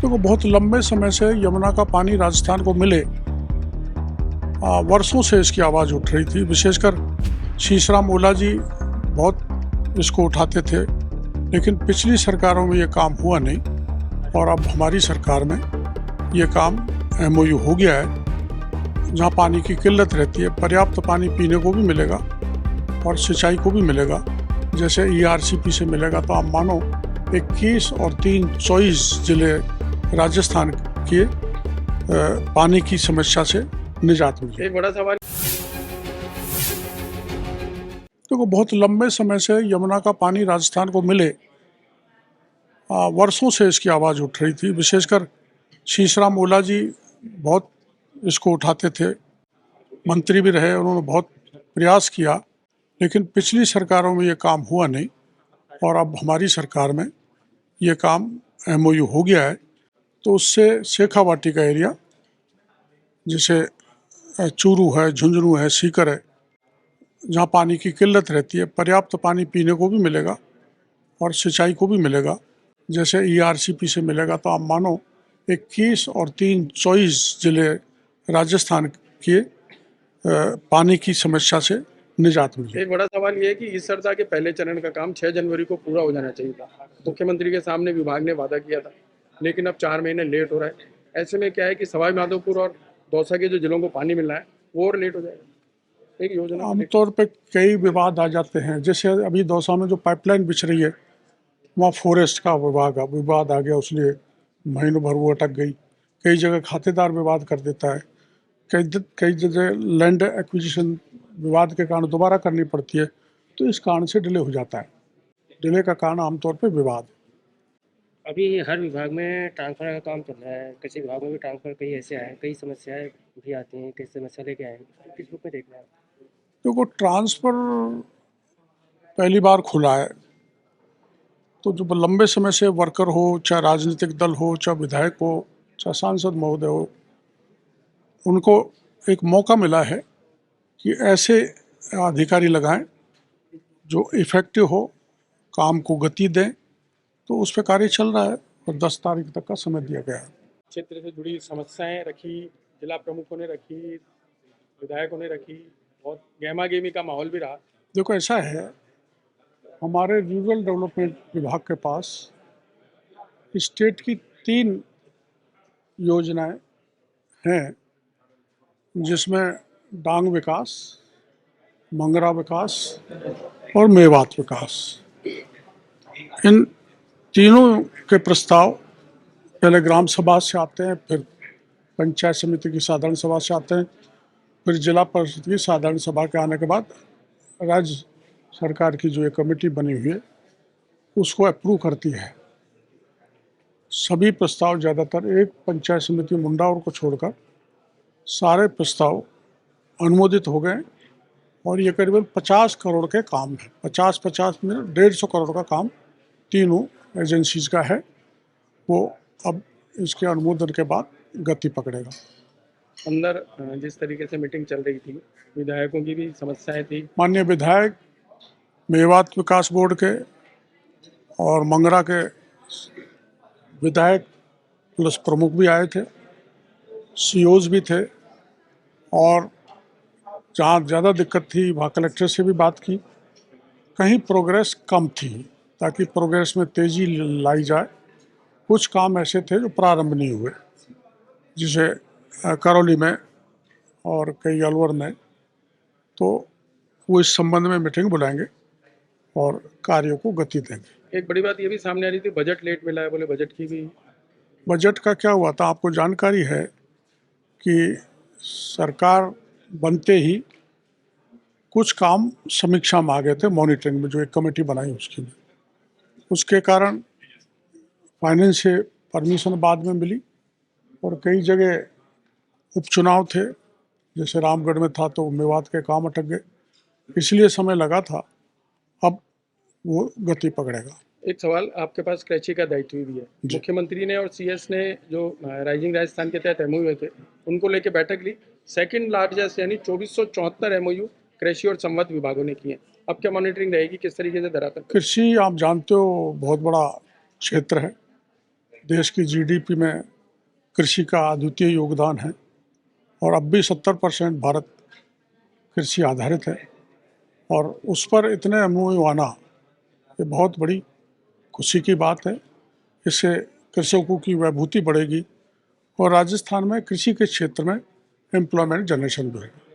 देखो, बहुत लंबे समय से यमुना का पानी राजस्थान को मिले, वर्षों से इसकी आवाज़ उठ रही थी। विशेषकर शीशराम ओला जी बहुत इसको उठाते थे, लेकिन पिछली सरकारों में ये काम हुआ नहीं। और अब हमारी सरकार में ये काम MOU हो गया है। जहाँ पानी की किल्लत रहती है, पर्याप्त पानी पीने को भी मिलेगा और सिंचाई को भी मिलेगा। जैसे ERCP से मिलेगा, तो आप मानो 21 और 3 24 जिले राजस्थान के पानी की समस्या से निजात मिली। एक बड़ा सवाल, देखो, बहुत लंबे समय से यमुना का पानी राजस्थान को मिले, वर्षों से इसकी आवाज़ उठ रही थी। विशेषकर शीशराम ओला जी बहुत इसको उठाते थे, मंत्री भी रहे, उन्होंने बहुत प्रयास किया, लेकिन पिछली सरकारों में ये काम हुआ नहीं। और अब हमारी सरकार में ये काम MOU हो गया है। तो उससे शेखावाटी का एरिया, जैसे चूरू है, झुंझुनू है, सीकर है, जहाँ पानी की किल्लत रहती है, पर्याप्त पानी पीने को भी मिलेगा और सिंचाई को भी मिलेगा। जैसे ERCP से मिलेगा, तो आप मानो 21 और 3 24 जिले राजस्थान के पानी की समस्या से निजात मिली। एक बड़ा सवाल ये है कि इस सप्ताह के पहले चरण का काम 6 जनवरी को पूरा हो जाना चाहिए था। मुख्यमंत्री के सामने विभाग ने वादा किया था, लेकिन अब 4 महीने लेट हो रहा है। ऐसे में क्या है कि सवाई माधोपुर और दौसा के जो जिलों को पानी मिलना है वो और लेट हो जाएगा। एक योजना आमतौर पे कई विवाद आ जाते हैं। जैसे अभी दौसा में जो पाइपलाइन बिछ रही है, वहाँ फॉरेस्ट का विवाद आ गया, उसलिए महीनों भर वो अटक गई। कई जगह खातेदार विवाद कर देता है, कई जगह लैंड एक्विजिशन विवाद के कारण दोबारा करनी पड़ती है, तो इस कारण से डिले हो जाता है। डिले का कारण आमतौर पे विवाद। अभी हर विभाग में ट्रांसफर का काम चल रहा है, किसी विभाग में भी ट्रांसफर कई ऐसे आए, कई समस्याएं भी आती हैं, कई समस्या लेके आए हैं। किस रूप में देख रहे हैं आप? देखो, ट्रांसफ़र पहली बार खुला है, तो जो लंबे समय से वर्कर हो, चाहे राजनीतिक दल हो, चाहे विधायक हो, चाहे सांसद महोदय हो, उनको एक मौका मिला है कि ऐसे अधिकारी लगाएं जो इफ़ेक्टिव हो, काम को गति दें। तो उस पर कार्य चल रहा है और 10 तारीख तक का समय दिया गया है। क्षेत्र से जुड़ी समस्याएं रखी, जिला प्रमुखों ने रखी, विधायकों ने रखी, बहुत गहमा गहमी का माहौल भी रहा। देखो, ऐसा है, हमारे रूरल डेवलपमेंट विभाग के पास स्टेट की 3 योजनाएं हैं, जिसमें डांग विकास, मंगरा विकास और मेवात विकास। इन तीनों के प्रस्ताव पहले ग्राम सभा से आते हैं, फिर पंचायत समिति की साधारण सभा से आते हैं, फिर जिला परिषद की साधारण सभा के आने के बाद राज्य सरकार की जो एक कमेटी बनी हुई है उसको अप्रूव करती है। सभी प्रस्ताव, ज़्यादातर एक पंचायत समिति मुंडाउर को छोड़कर सारे प्रस्ताव अनुमोदित हो गए। और ये करीबन 50 करोड़ के काम है। 50 में 150 करोड़ का काम तीनों एजेंसीज का है। वो अब इसके अनुमोदन के बाद गति पकड़ेगा। अंदर जिस तरीके से मीटिंग चल रही थी, विधायकों की भी समस्याएं थी। माननीय विधायक मेवात विकास बोर्ड के और मंगरा के विधायक प्लस प्रमुख भी आए थे, COs भी थे, और जहाँ ज़्यादा दिक्कत थी वहाँ कलेक्टर से भी बात की। कहीं प्रोग्रेस कम थी, ताकि प्रोग्रेस में तेज़ी लाई जाए। कुछ काम ऐसे थे जो प्रारंभ नहीं हुए, जैसे करौली में और कई अलवर में। तो वो इस संबंध में मीटिंग बुलाएंगे और कार्यों को गति देंगे। एक बड़ी बात ये भी सामने आ रही थी, बजट लेट मिला है, बोले बजट की भी। बजट का क्या हुआ था, आपको जानकारी है कि सरकार बनते ही कुछ काम समीक्षा में आ गए थे, मॉनिटरिंग में जो एक कमेटी बनाई उसकी में। उसके कारण फाइनेंस से परमिशन बाद में मिली, और कई जगह उपचुनाव थे, जैसे रामगढ़ में था तो मेवात के काम अटक गए, इसलिए समय लगा था। अब वो गति पकड़ेगा। एक सवाल, आपके पास कृषि का दायित्व भी है। मुख्यमंत्री ने और CS ने जो राइजिंग राजस्थान के तहत MOU थे उनको लेके बैठक ली। सेकंड लार्जेस्ट यानी 2474 MOU कृषि और संबद्ध विभागों ने किए। अब क्या मॉनिटरिंग रहेगी, किस तरीके से धरातल? कृषि, आप जानते हो, बहुत बड़ा क्षेत्र है देश की जीडीपी में कृषि का अद्वितीय योगदान है और अब भी 70% भारत कृषि आधारित है और उस पर इतने एमओयू आना ये बहुत बड़ी खुशी की बात है। इससे कृषकों की विभूति बढ़ेगी और राजस्थान में कृषि के क्षेत्र में एम्प्लॉयमेंट जनरेशन बढ़ेगा।